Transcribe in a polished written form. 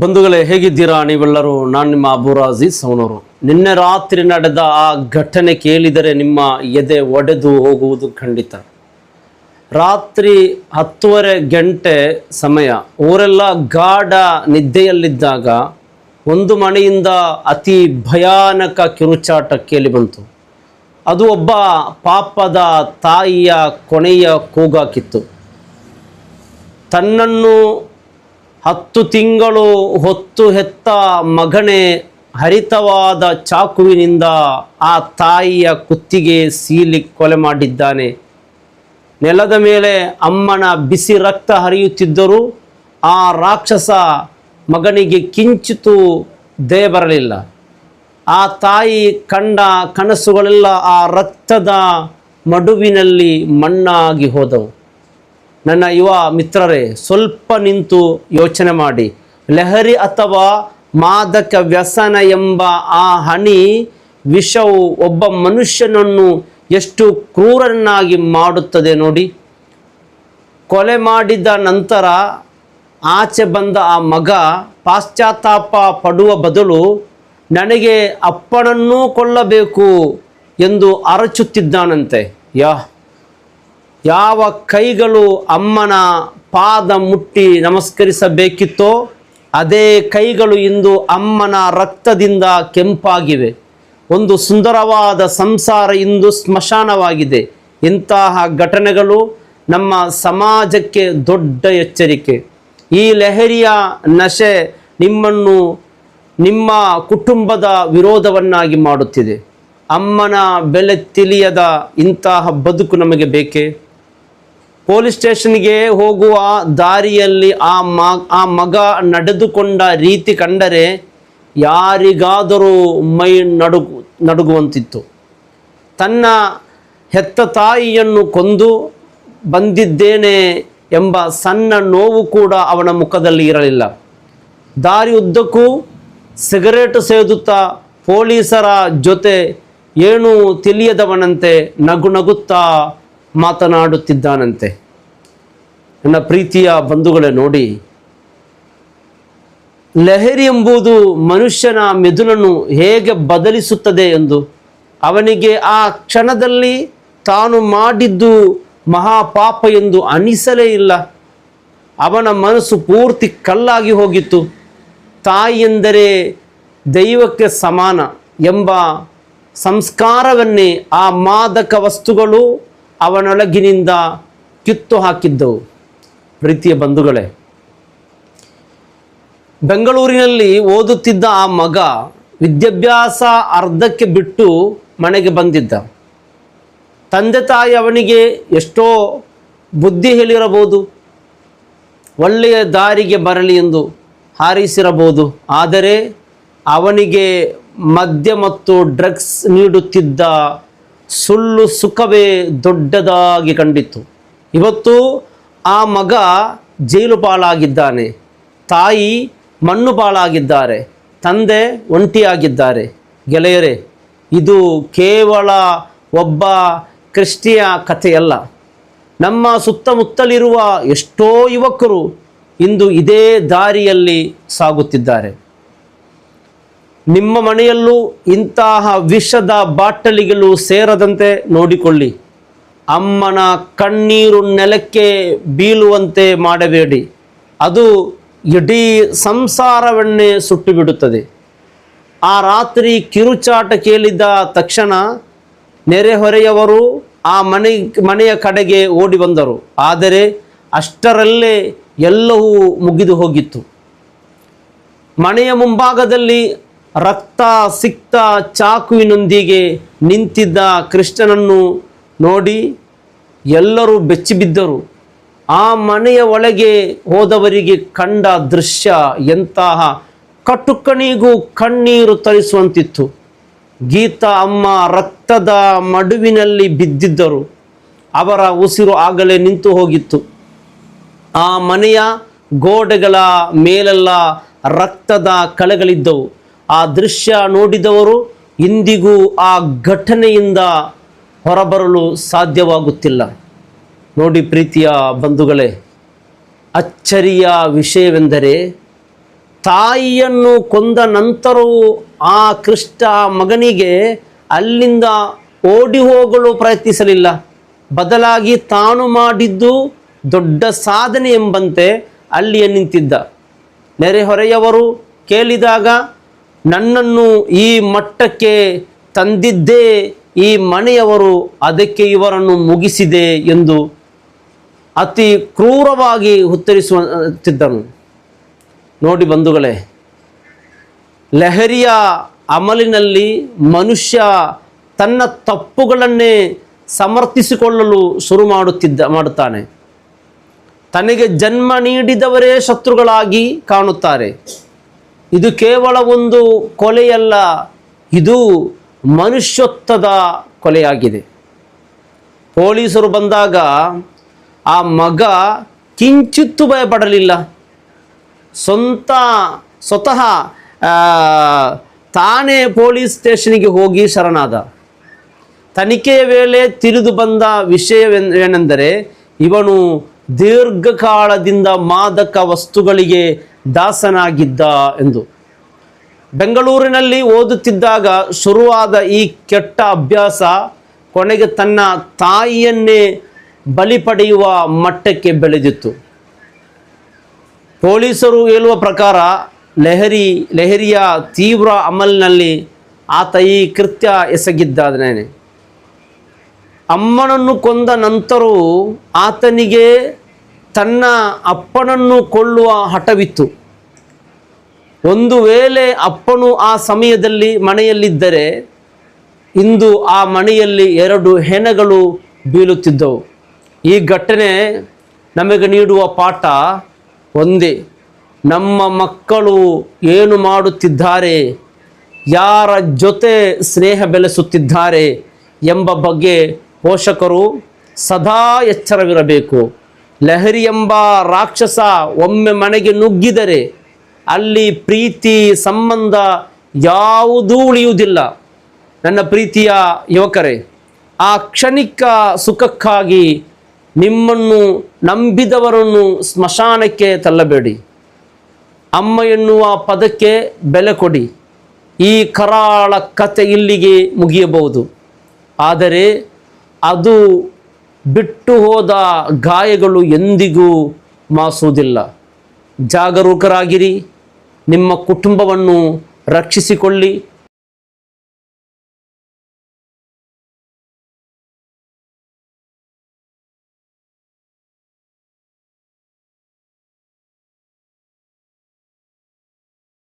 ಬಂಧುಗಳೇ, ಹೇಗಿದ್ದೀರಾ ನೀವೆಲ್ಲರೂ? ನಾನು ನಿಮ್ಮ ಅಬೂರ್ ಅಜೀಜ್ ಅವನವರು. ನಿನ್ನೆ ರಾತ್ರಿ ನಡೆದ ಆ ಘಟನೆ ಕೇಳಿದರೆ ನಿಮ್ಮ ಎದೆ ಒಡೆದು ಹೋಗುವುದು ಖಂಡಿತ. ರಾತ್ರಿ 10:30 ಗಂಟೆ ಸಮಯ, ಊರೆಲ್ಲ ಗಾಢ ನಿದ್ದೆಯಲ್ಲಿದ್ದಾಗ ಒಂದು ಮನೆಯಿಂದ ಅತಿ ಭಯಾನಕ ಕಿರುಚಾಟ ಕೇಳಿ ಬಂತು. ಅದು ಒಬ್ಬ ಪಾಪದ ತಾಯಿಯ ಕೊನೆಯ ಕೂಗಾಕಿತ್ತು. ತನ್ನನ್ನು 10 ತಿಂಗಳು ಹೊತ್ತು ಹೆತ್ತ ಮಗನೇ ಹರಿತವಾದ ಚಾಕುವಿನಿಂದ ಆ ತಾಯಿಯ ಕುತ್ತಿಗೆ ಸೀಲಿ ಕೊಲೆ ಮಾಡಿದ್ದಾನೆ. ನೆಲದ ಮೇಲೆ ಅಮ್ಮನ ಬಿಸಿ ರಕ್ತ ಹರಿಯುತ್ತಿದ್ದರೂ ಆ ರಾಕ್ಷಸ ಮಗನಿಗೆ ಕಿಂಚಿತೂ ದಯೆ ಬರಲಿಲ್ಲ. ಆ ತಾಯಿ ಕಂಡ ಕನಸುಗಳೆಲ್ಲ ಆ ರಕ್ತದ ಮಡುವಿನಲ್ಲಿ ಮಣ್ಣಾಗಿ ಹೋದವು. ನನ್ನ ಯುವ ಮಿತ್ರರೇ, ಸ್ವಲ್ಪ ನಿಂತು ಯೋಚನೆ ಮಾಡಿ. ಲಹರಿ ಅಥವಾ ಮಾದಕ ವ್ಯಸನ ಎಂಬ ಆ ಹನಿ ವಿಷವು ಒಬ್ಬ ಮನುಷ್ಯನನ್ನು ಎಷ್ಟು ಕ್ರೂರನಾಗಿ ಮಾಡುತ್ತದೆ ನೋಡಿ. ಕೊಲೆ ಮಾಡಿದ ನಂತರ ಆಚೆ ಬಂದ ಆ ಮಗ ಪಾಶ್ಚಾತ್ತಾಪ ಪಡುವ ಬದಲು ನನಗೆ ಅಪ್ಪನನ್ನೂ ಕೊಲ್ಲಬೇಕು ಎಂದು ಅರಚುತ್ತಿದ್ದಾನಂತೆ. ಯಾವ ಕೈಗಳು ಅಮ್ಮನ ಪಾದ ಮುಟ್ಟಿ ನಮಸ್ಕರಿಸಬೇಕಿತ್ತೋ ಅದೇ ಕೈಗಳು ಇಂದು ಅಮ್ಮನ ರಕ್ತದಿಂದ ಕೆಂಪಾಗಿವೆ. ಒಂದು ಸುಂದರವಾದ ಸಂಸಾರ ಇಂದು ಸ್ಮಶಾನವಾಗಿದೆ. ಇಂತಹ ಘಟನೆಗಳು ನಮ್ಮ ಸಮಾಜಕ್ಕೆ ದೊಡ್ಡ ಎಚ್ಚರಿಕೆ. ಈ ಲಹರಿಯ ನಶೆ ನಿಮ್ಮನ್ನು ನಿಮ್ಮ ಕುಟುಂಬದ ವಿರೋಧವನ್ನಾಗಿ ಮಾಡುತ್ತಿದೆ. ಅಮ್ಮನ ಬೆಲೆ ತಿಳಿಯದ ಇಂತಹ ಬದುಕು ನಮಗೆ ಬೇಕೇ? ಪೊಲೀಸ್ ಸ್ಟೇಷನ್ಗೆ ಹೋಗುವ ದಾರಿಯಲ್ಲಿ ಆ ಮಗ ನಡೆದುಕೊಂಡ ರೀತಿ ಕಂಡರೆ ಯಾರಿಗಾದರೂ ಮೈ ನಡುಗುವಂತಿತ್ತು. ತನ್ನ ಹೆತ್ತ ತಾಯಿಯನ್ನು ಕೊಂದು ಬಂದಿದ್ದೇನೆ ಎಂಬ ಸಣ್ಣ ನೋವು ಕೂಡ ಅವನ ಮುಖದಲ್ಲಿ ಇರಲಿಲ್ಲ. ದಾರಿ ಉದ್ದಕ್ಕೂ ಸಿಗರೇಟು ಸೇದುತ್ತಾ ಪೊಲೀಸರ ಜೊತೆ ಏನೂ ತಿಳಿಯದವನಂತೆ ನಗುತ್ತಾ ಮಾತನಾಡುತ್ತಿದ್ದಾನಂತೆ. ನನ್ನ ಪ್ರೀತಿಯ ಬಂಧುಗಳೇ, ನೋಡಿ, ಲಹರಿ ಎಂಬುದು ಮನುಷ್ಯನ ಮೆದುಳನ್ನು ಹೇಗೆ ಬದಲಿಸುತ್ತದೆ ಎಂದು. ಅವನಿಗೆ ಆ ಕ್ಷಣದಲ್ಲಿ ತಾನು ಮಾಡಿದ್ದು ಮಹಾಪಾಪ ಎಂದು ಅನಿಸಲೇ ಇಲ್ಲ. ಅವನ ಮನಸ್ಸು ಪೂರ್ತಿ ಕಲ್ಲಾಗಿ ಹೋಗಿತ್ತು. ತಾಯಿ ಎಂದರೆ ದೈವಕ್ಕೆ ಸಮಾನ ಎಂಬ ಸಂಸ್ಕಾರವನ್ನೇ ಆ ಮಾದಕ ವಸ್ತುಗಳು ಅವನೊಳಗಿನಿಂದ ಕಿತ್ತು ಹಾಕಿದ್ದವು. ಪ್ರೀತಿಯ ಬಂಧುಗಳೇ, ಬೆಂಗಳೂರಿನಲ್ಲಿ ಓದುತ್ತಿದ್ದ ಆ ಮಗ ವಿದ್ಯಾಭ್ಯಾಸ ಅರ್ಧಕ್ಕೆ ಬಿಟ್ಟು ಮನೆಗೆ ಬಂದಿದ್ದ. ತಂದೆ ತಾಯಿ ಅವನಿಗೆ ಎಷ್ಟೋ ಬುದ್ಧಿ ಹೇಳಿರಬಹುದು, ಒಳ್ಳೆಯ ದಾರಿಗೆ ಬರಲಿ ಎಂದು ಹಾರೈಸಿರಬಹುದು. ಆದರೆ ಅವನಿಗೆ ಮದ್ಯ ಮತ್ತು ಡ್ರಗ್ಸ್ ನೀಡುತ್ತಿದ್ದ ಸುಳ್ಳು ಸುಖವೇ ದೊಡ್ಡದಾಗಿ ಕಂಡಿತ್ತು. ಇವತ್ತು ಆ ಮಗ ಜೈಲು ಪಾಲಾಗಿದ್ದಾನೆ. ತಾಯಿ ಮಣ್ಣು ಪಾಲಾಗಿದ್ದಾರೆ. ತಂದೆ ಒಂಟಿಯಾಗಿದ್ದಾರೆ. ಗೆಳೆಯರೇ, ಇದು ಕೇವಲ ಒಬ್ಬ ಕ್ರಿಸ್ಟಿಯ ಕಥೆಯಲ್ಲ. ನಮ್ಮ ಸುತ್ತಮುತ್ತಲಿರುವ ಎಷ್ಟೋ ಯುವಕರು ಇಂದು ಇದೇ ದಾರಿಯಲ್ಲಿ ಸಾಗುತ್ತಿದ್ದಾರೆ. ನಿಮ್ಮ ಮನೆಯಲ್ಲೂ ಇಂತಹ ವಿಷದ ಬಾಟಲಿಗಳು ಸೇರದಂತೆ ನೋಡಿಕೊಳ್ಳಿ. ಅಮ್ಮನ ಕಣ್ಣೀರು ನೆಲಕ್ಕೆ ಬೀಳುವಂತೆ ಮಾಡಬೇಡಿ. ಅದು ಇಡೀ ಸಂಸಾರವನ್ನೇ ಸುಟ್ಟು ಬಿಡುತ್ತದೆ. ಆ ರಾತ್ರಿ ಕಿರುಚಾಟ ಕೇಳಿದ ತಕ್ಷಣ ನೆರೆಹೊರೆಯವರು ಆ ಮನೆಯ ಕಡೆಗೆ ಓಡಿ ಬಂದರು. ಆದರೆ ಅಷ್ಟರಲ್ಲೇ ಎಲ್ಲವೂ ಮುಗಿದು ಹೋಗಿತ್ತು. ಮನೆಯ ಮುಂಭಾಗದಲ್ಲಿ ರಕ್ತ ಸಿಕ್ತ ಚಾಕುವಿನೊಂದಿಗೆ ನಿಂತಿದ್ದ ಕೃಷ್ಣನನ್ನು ನೋಡಿ ಎಲ್ಲರೂ ಬೆಚ್ಚಿಬಿದ್ದರು. ಆ ಮನೆಯ ಒಳಗೆ ಹೋದವರಿಗೆ ಕಂಡ ದೃಶ್ಯ ಎಂತಹ ಕಟುಕಣಿಗೂ ಕಣ್ಣೀರು ತರಿಸುವಂತಿತ್ತು. ಗೀತಾ ಅಮ್ಮ ರಕ್ತದ ಮಡುವಿನಲ್ಲಿ ಬಿದ್ದಿದ್ದರು. ಅವರ ಉಸಿರು ಆಗಲೇ ನಿಂತು ಹೋಗಿತ್ತು. ಆ ಮನೆಯ ಗೋಡೆಗಳ ಮೇಲೆಲ್ಲ ರಕ್ತದ ಕಲೆಗಳಿದ್ದವು. ಆ ದೃಶ್ಯ ನೋಡಿದವರು ಇಂದಿಗೂ ಆ ಘಟನೆಯಿಂದ ಹೊರಬರಲು ಸಾಧ್ಯವಾಗುತ್ತಿಲ್ಲ. ನೋಡಿ ಪ್ರೀತಿಯ ಬಂಧುಗಳೇ, ಅಚ್ಚರಿಯ ವಿಷಯವೆಂದರೆ ತಾಯಿಯನ್ನು ಕೊಂದ ನಂತರವೂ ಆ ಕೃಷ್ಣ ಮಗನಿಗೆ ಅಲ್ಲಿಂದ ಓಡಿ ಹೋಗಲು ಪ್ರಯತ್ನಿಸಲಿಲ್ಲ. ಬದಲಾಗಿ ತಾನು ಮಾಡಿದ್ದು ದೊಡ್ಡ ಸಾಧನೆ ಎಂಬಂತೆ ಅಲ್ಲಿಯೇ ನಿಂತಿದ್ದ. ನೆರೆಹೊರೆಯವರು ಕೇಳಿದಾಗ ನನ್ನನ್ನು ಈ ಮಟ್ಟಕ್ಕೆ ತಂದಿದ್ದೇ ಈ ಮನೆಯವರು, ಅದಕ್ಕೆ ಇವರನ್ನು ಮುಗಿಸಿದೆ ಎಂದು ಅತಿ ಕ್ರೂರವಾಗಿ ಉತ್ತರಿಸುತ್ತಿದ್ದನು. ನೋಡಿ ಬಂಧುಗಳೇ, ಲಹರಿಯ ಅಮಲಿನಲ್ಲಿ ಮನುಷ್ಯ ತನ್ನ ತಪ್ಪುಗಳನ್ನೇ ಸಮರ್ಥಿಸಿಕೊಳ್ಳಲು ಶುರು ಮಾಡುತ್ತಾನೆ. ತನಗೆ ಜನ್ಮ ನೀಡಿದವರೇ ಶತ್ರುಗಳಾಗಿ ಕಾಣುತ್ತಾರೆ. ಇದು ಕೇವಲ ಒಂದು ಕೊಲೆಯಲ್ಲ, ಇದು ಮನುಷ್ಯತ್ವದ ಕೊಲೆಯಾಗಿದೆ. ಪೊಲೀಸರು ಬಂದಾಗ ಆ ಮಗ ಕಿಂಚಿತ್ತೂ ಭಯಪಡಲಿಲ್ಲ. ಸ್ವತಃ ತಾನೇ ಪೊಲೀಸ್ ಸ್ಟೇಷನ್ಗೆ ಹೋಗಿ ಶರಣಾದ. ತನಿಖೆಯ ವೇಳೆ ತಿಳಿದು ಬಂದ ವಿಷಯವೇನೆಂದರೆ ಇವನು ದೀರ್ಘಕಾಲದಿಂದ ಮಾದಕ ವಸ್ತುಗಳಿಗೆ ದಾಸನಾಗಿದ್ದ ಎಂದು. ಬೆಂಗಳೂರಿನಲ್ಲಿ ಓದುತ್ತಿದ್ದಾಗ ಶುರುವಾದ ಈ ಕೆಟ್ಟ ಅಭ್ಯಾಸ ಕೊನೆಗೆ ತನ್ನ ತಾಯಿಯನ್ನೇ ಬಲಿ ಪಡೆಯುವ ಮಟ್ಟಕ್ಕೆ ಬೆಳೆದಿತ್ತು. ಪೊಲೀಸರು ಹೇಳುವ ಪ್ರಕಾರ ಲಹರಿಯ ತೀವ್ರ ಅಮಲಿನಲ್ಲಿ ಆತ ಈ ಕೃತ್ಯ ಎಸಗಿದ್ದಾನೆ. ಅಮ್ಮನನ್ನು ಕೊಂದ ನಂತರವೂ ಆತನಿಗೆ ತನ್ನ ಅಪ್ಪನನ್ನು ಕೊಲ್ಲುವ ಹಠವಿತ್ತು. ಒಂದು ವೇಳೆ ಅಪ್ಪನು ಆ ಸಮಯದಲ್ಲಿ ಮನೆಯಲ್ಲಿದ್ದರೆ ಇಂದು ಆ ಮನೆಯಲ್ಲಿ 2 ಹೆಣಗಳು ಬೀಳುತ್ತಿದ್ದವು. ಈ ಘಟನೆ ನಮಗೆ ನೀಡುವ ಪಾಠ ಒಂದೇ: ನಮ್ಮ ಮಕ್ಕಳು ಏನು ಮಾಡುತ್ತಿದ್ದಾರೆ, ಯಾರ ಜೊತೆ ಸ್ನೇಹ ಬೆಳೆಸುತ್ತಿದ್ದಾರೆ ಎಂಬ ಬಗ್ಗೆ ಪೋಷಕರು ಸದಾ ಎಚ್ಚರವಿರಬೇಕು. ಲಹರಿ ಎಂಬ ರಾಕ್ಷಸ ಒಮ್ಮೆ ಮನೆಗೆ ನುಗ್ಗಿದರೆ ಅಲ್ಲಿ ಪ್ರೀತಿ ಸಂಬಂಧ ಯಾವುದೂ ಉಳಿಯುವುದಿಲ್ಲ. ನನ್ನ ಪ್ರೀತಿಯ ಯುವಕರೇ, ಆ ಕ್ಷಣಿಕ ಸುಖಕ್ಕಾಗಿ ನಿಮ್ಮನ್ನು ನಂಬಿದವರನ್ನು ಸ್ಮಶಾನಕ್ಕೆ ತಳ್ಳಬೇಡಿ. ಅಮ್ಮ ಎನ್ನುವ ಪದಕ್ಕೆ ಬೆಲೆ ಕೊಡಿ. ಈ ಕರಾಳ ಕತೆ ಇಲ್ಲಿಗೆ ಮುಗಿಯಬಹುದು, ಆದರೆ ಅದು ಬಿಟ್ಟು ಹೋದ ಗಾಯಗಳು ಎಂದಿಗೂ ಮಾಸುವುದಿಲ್ಲ. ಜಾಗರೂಕರಾಗಿರಿ, ನಿಮ್ಮ ಕುಟುಂಬವನ್ನು ರಕ್ಷಿಸಿಕೊಳ್ಳಿ.